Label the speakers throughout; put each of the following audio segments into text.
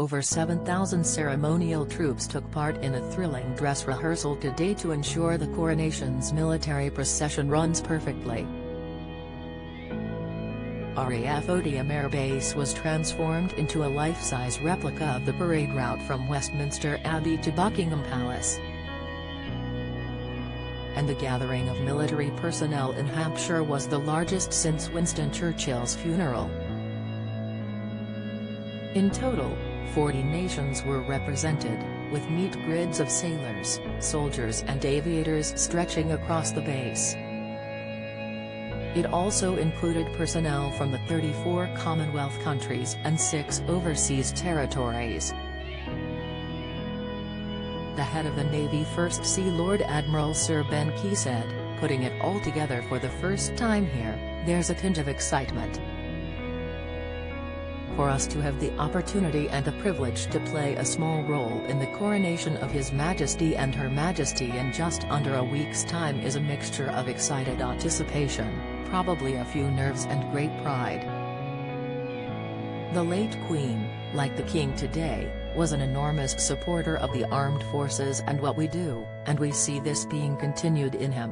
Speaker 1: over 7,000 ceremonial troops took part in a thrilling dress rehearsal today to ensure the coronation's military procession runs perfectly. RAF Odium Air Base was transformed into a life-size replica of the parade route from Westminster Abbey to Buckingham Palace. And the gathering of military personnel in Hampshire was the largest since Winston Churchill's funeral. In total, 40 nations were represented, with meet grids of sailors, soldiers and aviators stretching across the base. It also included personnel from the 34 Commonwealth countries and 6 overseas territories. The head of the Navy First Sea Lord Admiral Sir Ben Key said, "Putting it all together for the first time here, there's a tinge of excitement. For us to have the opportunity and the privilege to play a small role in the coronation of His Majesty and Her Majesty in just under a week's time is a mixture of excited anticipation, probably a few nerves and great pride." The late Queen, like the King today, was an enormous supporter of the armed forces and what we do, and we see this being continued in him.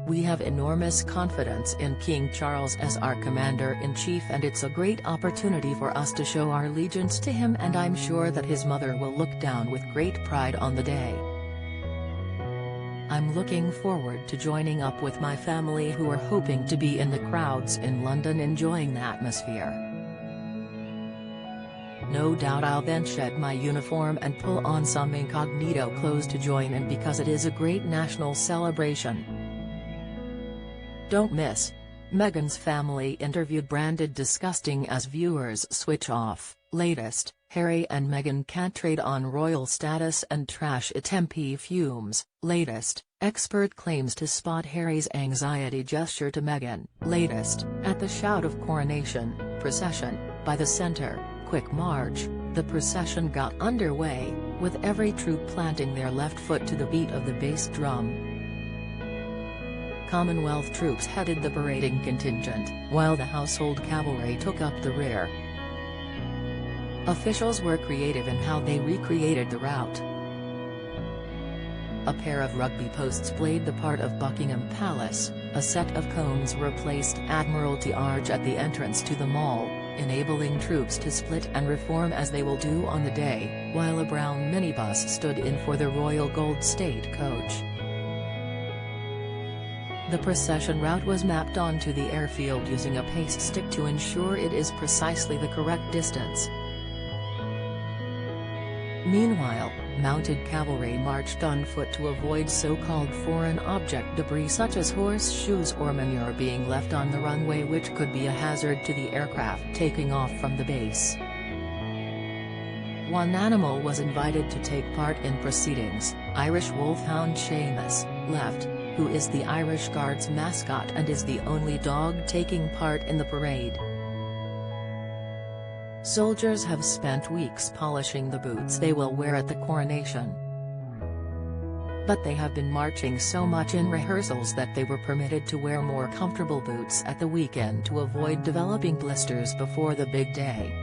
Speaker 1: We have enormous confidence in King Charles as our Commander-in-Chief, and it's a great opportunity for us to show our allegiance to him, and I'm sure that his mother will look down with great pride on the day. I'm looking forward to joining up with my family who are hoping to be in the crowds in London enjoying the atmosphere. No doubt I'll then shed my uniform and pull on some incognito clothes to join in because it is a great national celebration. Don't miss. Meghan's family interviewed branded disgusting as viewers switch off. Latest, Harry and Meghan can't trade on royal status and trash MP fumes. Latest, expert claims to spot Harry's anxiety gesture to Meghan. Latest, at the shout of coronation, procession, by the centre, quick march, the procession got underway, with every troop planting their left foot to the beat of the bass drum. Commonwealth troops headed the parading contingent, while the household cavalry took up the rear. Officials were creative in how they recreated the route. A pair of rugby posts played the part of Buckingham Palace, a set of cones replaced Admiralty Arch at the entrance to the mall, enabling troops to split and reform as they will do on the day, while a brown minibus stood in for the Royal Gold State coach. The procession route was mapped onto the airfield using a pace stick to ensure it is precisely the correct distance. Meanwhile, mounted cavalry marched on foot to avoid so-called foreign object debris such as horseshoes or manure being left on the runway, which could be a hazard to the aircraft taking off from the base. One animal was invited to take part in proceedings, Irish wolfhound Seamus, left, who is the Irish Guards mascot and is the only dog taking part in the parade. Soldiers have spent weeks polishing the boots they will wear at the coronation. But they have been marching so much in rehearsals that they were permitted to wear more comfortable boots at the weekend to avoid developing blisters before the big day.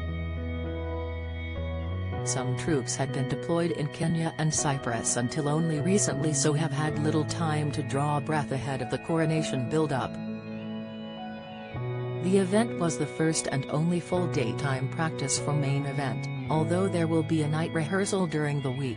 Speaker 1: Some troops had been deployed in Kenya and Cyprus until only recently, so have had little time to draw breath ahead of the coronation build-up. The event was the first and only full daytime practice for main event, although there will be a night rehearsal during the week.